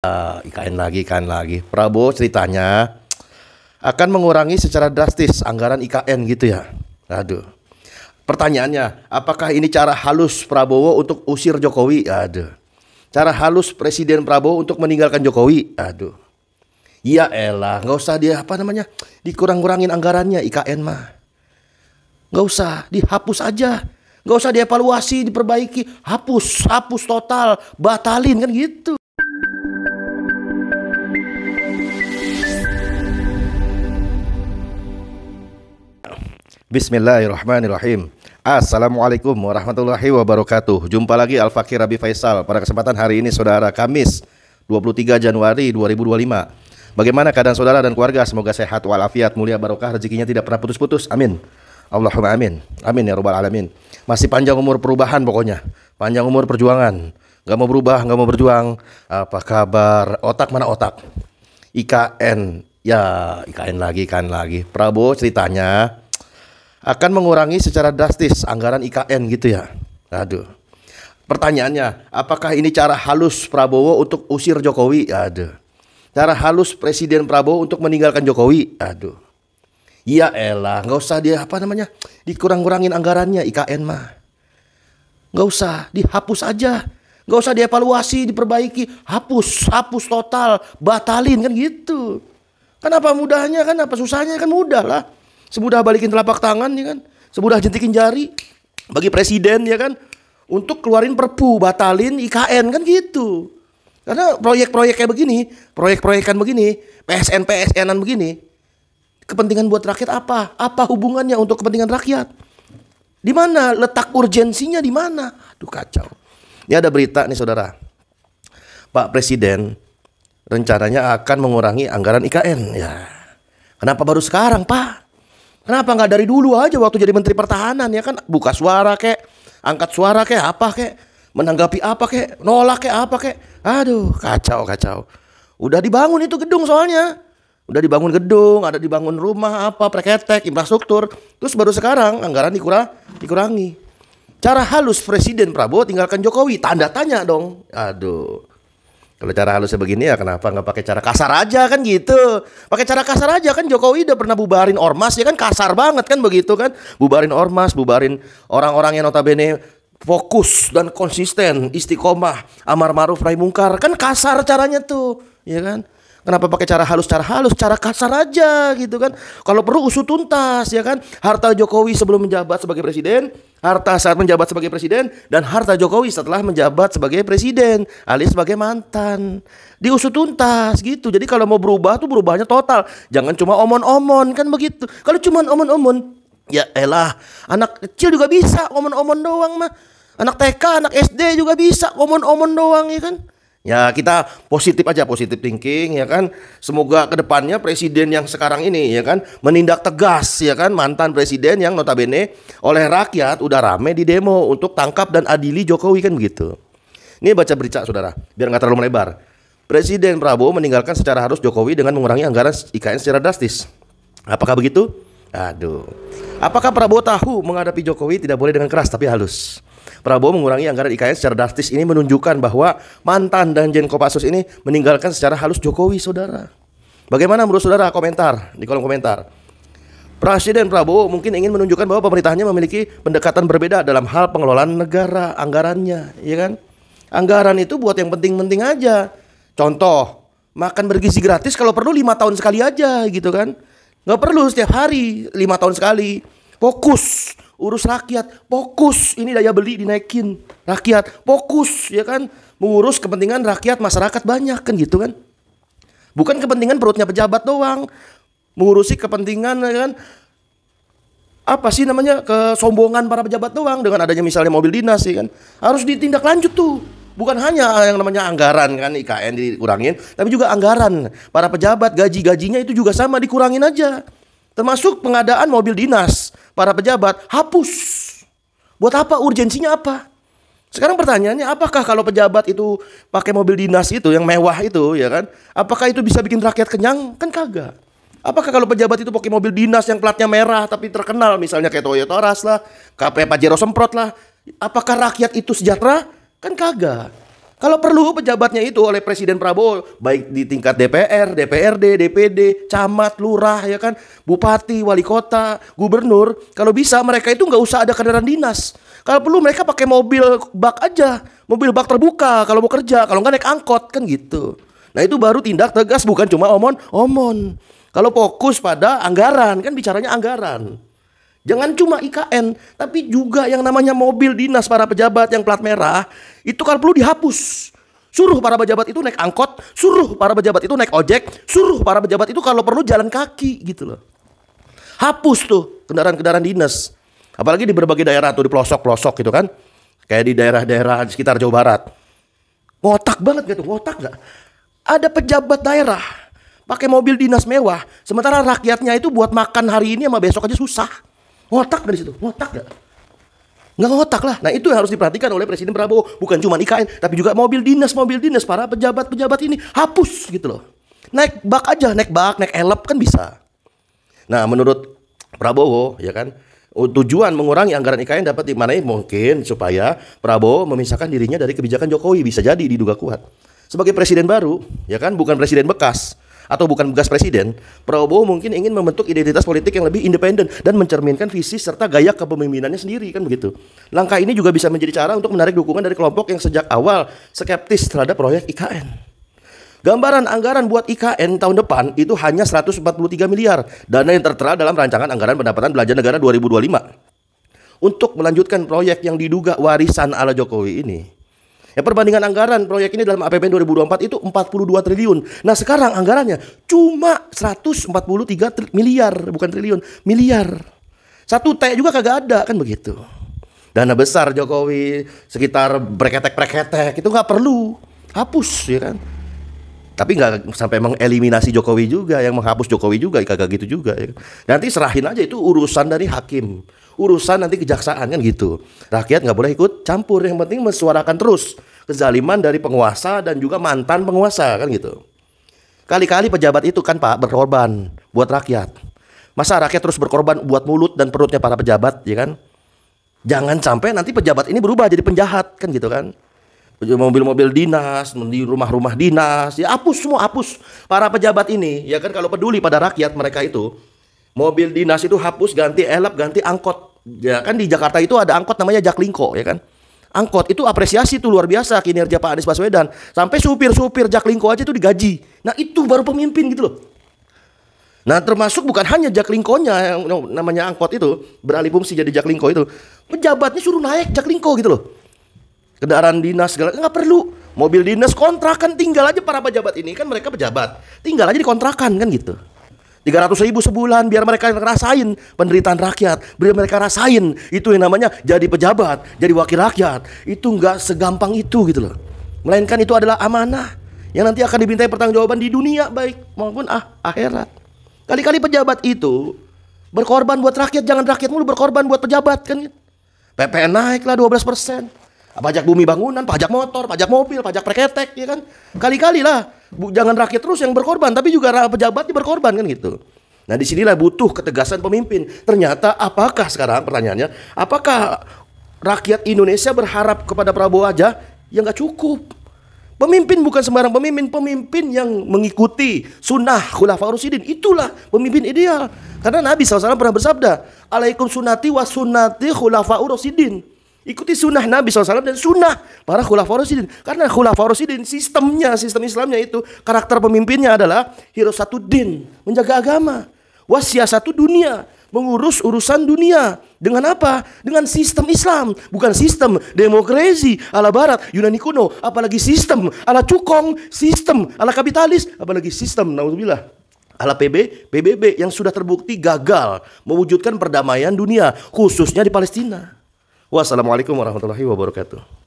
IKN lagi. Prabowo ceritanya akan mengurangi secara drastis anggaran IKN gitu ya. Aduh. Pertanyaannya, apakah ini cara halus Prabowo untuk usir Jokowi? Aduh. Cara halus Presiden Prabowo untuk meninggalkan Jokowi? Aduh. Ya elah, nggak usah dia dikurang-kurangin anggarannya IKN mah. Nggak usah, dihapus aja. Nggak usah dievaluasi, diperbaiki. Hapus total, batalin kan gitu. Bismillahirrahmanirrahim. Assalamualaikum warahmatullahi wabarakatuh. Jumpa lagi Al-Fakir Rabi Faisal pada kesempatan hari ini saudara, Kamis 23 Januari 2025. Bagaimana keadaan saudara dan keluarga? Semoga sehat walafiat, mulia barokah, rezekinya tidak pernah putus-putus. Amin. Allahumma amin. Amin ya rabbal alamin. Masih panjang umur perubahan pokoknya. Panjang umur perjuangan. Gak mau berubah, gak mau berjuang. Apa kabar? Otak mana otak? IKN. Ya, IKN lagi. Prabowo ceritanya akan mengurangi secara drastis anggaran IKN gitu ya. Aduh. Pertanyaannya, apakah ini cara halus Prabowo untuk usir Jokowi? Aduh. Cara halus Presiden Prabowo untuk meninggalkan Jokowi? Aduh. Ya elah, nggak usah dia dikurang-kurangin anggarannya IKN mah. Nggak usah, dihapus aja. Nggak usah dievaluasi, diperbaiki. Hapus total, batalin kan gitu. Kenapa mudahnya kan, apa susahnya kan mudah lah. Semudah balikin telapak tangan ya kan, semudah jentikin jari bagi presiden ya kan, untuk keluarin perpu batalin IKN kan gitu. Karena proyek-proyek kayak begini, proyek-proyekan begini, PSN-PSN-an begini, kepentingan buat rakyat apa? Apa hubungannya untuk kepentingan rakyat? Di mana letak urgensinya, di mana? Aduh kacau. Ini ada berita nih saudara. Pak Presiden rencananya akan mengurangi anggaran IKN. Ya. Kenapa baru sekarang, Pak? Kenapa nggak dari dulu aja waktu jadi Menteri Pertahanan ya kan? Buka suara kek, angkat suara kek, apa kek, menanggapi apa kek, nolak kek, apa kek. Aduh, kacau. Udah dibangun itu gedung soalnya. Udah dibangun gedung, ada dibangun rumah apa, preketek, infrastruktur. Terus baru sekarang anggaran dikurangi. Cara halus Presiden Prabowo tinggalkan Jokowi, tanda tanya dong. Aduh. Kalau cara halusnya begini ya kenapa nggak pakai cara kasar aja kan gitu. Pakai cara kasar aja kan, Jokowi udah pernah bubarin ormas ya kan, kasar banget kan begitu kan. Bubarin ormas, bubarin orang-orang yang notabene fokus dan konsisten, istiqomah, amar ma'ruf nahi mungkar. Kan kasar caranya tuh, ya kan. Kenapa pakai cara halus, cara kasar aja gitu kan. Kalau perlu usut tuntas ya kan. Harta Jokowi sebelum menjabat sebagai presiden, harta saat menjabat sebagai presiden, dan harta Jokowi setelah menjabat sebagai presiden alias sebagai mantan. Diusut tuntas gitu. Jadi kalau mau berubah tuh berubahnya total. Jangan cuma omon-omon kan begitu. Kalau cuma omon-omon, ya elah, anak kecil juga bisa omon-omon doang mah. Anak TK, anak SD juga bisa omon-omon doang ya kan. Ya kita positif aja, positif thinking ya kan. Semoga kedepannya presiden yang sekarang ini ya kan menindak tegas ya kan mantan presiden yang notabene oleh rakyat udah rame di demo untuk tangkap dan adili Jokowi kan begitu. Ini baca berita saudara, biar nggak terlalu melebar. Presiden Prabowo meninggalkan secara halus Jokowi dengan mengurangi anggaran IKN secara drastis. Apakah begitu? Aduh. Apakah Prabowo tahu menghadapi Jokowi tidak boleh dengan keras tapi halus? Prabowo mengurangi anggaran IKN secara drastis ini menunjukkan bahwa mantan dan Danjen Kopassus ini meninggalkan secara halus Jokowi, saudara. Bagaimana menurut saudara? Komentar di kolom komentar. Presiden Prabowo mungkin ingin menunjukkan bahwa pemerintahnya memiliki pendekatan berbeda dalam hal pengelolaan negara, anggarannya, ya kan? Anggaran itu buat yang penting-penting aja. Contoh, makan bergizi gratis kalau perlu 5 tahun sekali aja gitu kan. Nggak perlu setiap hari, 5 tahun sekali. Fokus urus rakyat, fokus ini daya beli dinaikin, rakyat fokus ya kan mengurus kepentingan rakyat, masyarakat banyak kan gitu kan. Bukan kepentingan perutnya pejabat doang, mengurusi kepentingan ya kan apa sih namanya kesombongan para pejabat doang dengan adanya misalnya mobil dinas ya kan. Harus ditindak lanjut tuh. Bukan hanya yang namanya anggaran kan IKN dikurangin, tapi juga anggaran para pejabat, gaji-gajinya itu juga sama dikurangin aja. Termasuk pengadaan mobil dinas para pejabat, hapus. Buat apa? Urgensinya apa? Sekarang pertanyaannya, apakah kalau pejabat itu pakai mobil dinas itu yang mewah itu ya kan, apakah itu bisa bikin rakyat kenyang? Kan kagak. Apakah kalau pejabat itu pakai mobil dinas yang platnya merah tapi terkenal misalnya kayak Toyota Rush lah, KP Pajero Semprot lah, apakah rakyat itu sejahtera? Kan kagak. Kalau perlu pejabatnya itu oleh Presiden Prabowo, baik di tingkat DPR, DPRD, DPD, camat, lurah, ya kan, bupati, wali kota, gubernur. Kalau bisa mereka itu nggak usah ada kendaraan dinas. Kalau perlu mereka pakai mobil bak aja, mobil bak terbuka kalau mau kerja, kalau nggak naik angkot kan gitu. Nah itu baru tindak tegas, bukan cuma omon. Kalau fokus pada anggaran, kan bicaranya anggaran. Jangan cuma IKN, tapi juga yang namanya mobil dinas para pejabat yang plat merah, itu kalau perlu dihapus. Suruh para pejabat itu naik angkot, suruh para pejabat itu naik ojek, suruh para pejabat itu kalau perlu jalan kaki gitu loh. Hapus tuh kendaraan-kendaraan dinas. Apalagi di berbagai daerah tuh, di pelosok-pelosok gitu kan. Kayak di daerah-daerah di sekitar Jawa Barat. Ngotak banget gitu, ngotak gak? Ada pejabat daerah pakai mobil dinas mewah, sementara rakyatnya itu buat makan hari ini sama besok aja susah. Ngotak dari situ, ngotak gak? Nggak ngotak lah. Nah itu yang harus diperhatikan oleh Presiden Prabowo. Bukan cuma IKN, tapi juga mobil dinas para pejabat-pejabat ini hapus gitu loh. Naik bak aja, naik bak, naik elep kan bisa. Nah menurut Prabowo ya kan, tujuan mengurangi anggaran IKN dapat dimaknai mungkin supaya Prabowo memisahkan dirinya dari kebijakan Jokowi. Bisa jadi diduga kuat. Sebagai presiden baru, ya kan, bukan presiden bekas atau bukan bekas presiden, Prabowo mungkin ingin membentuk identitas politik yang lebih independen dan mencerminkan visi serta gaya kepemimpinannya sendiri kan begitu. Langkah ini juga bisa menjadi cara untuk menarik dukungan dari kelompok yang sejak awal skeptis terhadap proyek IKN. Gambaran anggaran buat IKN tahun depan itu hanya 143 miliar, dana yang tertera dalam rancangan anggaran pendapatan belanja negara 2025. Untuk melanjutkan proyek yang diduga warisan ala Jokowi ini. Ya, perbandingan anggaran proyek ini dalam APBN 2024 itu 42 triliun. Nah sekarang anggarannya cuma 143 miliar, bukan triliun, miliar. 1 T juga kagak ada kan begitu. Dana besar Jokowi sekitar breketek-breketek itu nggak perlu, hapus ya kan. Tapi nggak sampai mengeliminasi Jokowi juga, yang menghapus Jokowi juga, kagak gitu juga. Ya. Nanti serahin aja itu urusan dari hakim, urusan nanti kejaksaan kan gitu. Rakyat nggak boleh ikut campur, yang penting mensuarakan terus kezaliman dari penguasa dan juga mantan penguasa kan gitu. Kali-kali pejabat itu kan Pak berkorban buat rakyat. Masa rakyat terus berkorban buat mulut dan perutnya para pejabat ya kan? Jangan sampai nanti pejabat ini berubah jadi penjahat kan gitu kan. Mobil-mobil dinas, di rumah-rumah dinas, ya hapus semua, hapus. Para pejabat ini, ya kan kalau peduli pada rakyat mereka itu, mobil dinas itu hapus, ganti elep, ganti angkot. Ya kan di Jakarta itu ada angkot namanya Jaklingko, ya kan. Angkot itu apresiasi tuh luar biasa kinerja Pak Anies Baswedan. Sampai supir-supir Jaklingko aja tuh digaji. Nah itu baru pemimpin gitu loh. Nah termasuk bukan hanya Jaklingkonya yang namanya angkot itu, beralih fungsi jadi Jaklingko itu. Pejabatnya suruh naik Jaklingko gitu loh. Kendaraan dinas segala nggak perlu, mobil dinas kontrakan, tinggal aja para pejabat ini kan mereka pejabat, tinggal aja dikontrakan kan gitu. 300.000 sebulan biar mereka ngerasain penderitaan rakyat, biar mereka rasain itu yang namanya jadi pejabat, jadi wakil rakyat. Itu nggak segampang itu gitu loh. Melainkan itu adalah amanah yang nanti akan dimintai pertanggungjawaban di dunia baik maupun akhirat. Kali-kali pejabat itu berkorban buat rakyat, jangan rakyat mulu berkorban buat pejabat kan. PPN naiklah 12%. Pajak bumi bangunan, pajak motor, pajak mobil, pajak preketek, ya kan? Kali-kali lah, jangan rakyat terus yang berkorban, tapi juga pejabat berkorban kan gitu. Nah disinilah butuh ketegasan pemimpin. Ternyata apakah sekarang pertanyaannya, apakah rakyat Indonesia berharap kepada Prabowo aja? Ya nggak cukup. Pemimpin bukan sembarang pemimpin, pemimpin yang mengikuti sunnah Khulafaur Rasyidin. Itulah pemimpin ideal. Karena Nabi SAW pernah bersabda, alaikum sunnati wa sunnati Khulafaur Rasyidin. Ikuti sunnah Nabi SAW dan sunnah para Khulafaur Rasyidin. Karena Khulafaur Rasyidin sistemnya, sistem Islamnya itu, karakter pemimpinnya adalah hirasatuddin, menjaga agama, wasiyasatu dunia, mengurus urusan dunia. Dengan apa? Dengan sistem Islam, bukan sistem demokrasi ala Barat, Yunani kuno, apalagi sistem ala cukong, sistem ala kapitalis, apalagi sistem naudzubillah ala PBB yang sudah terbukti gagal mewujudkan perdamaian dunia, khususnya di Palestina. Wassalamualaikum warahmatullahi wabarakatuh.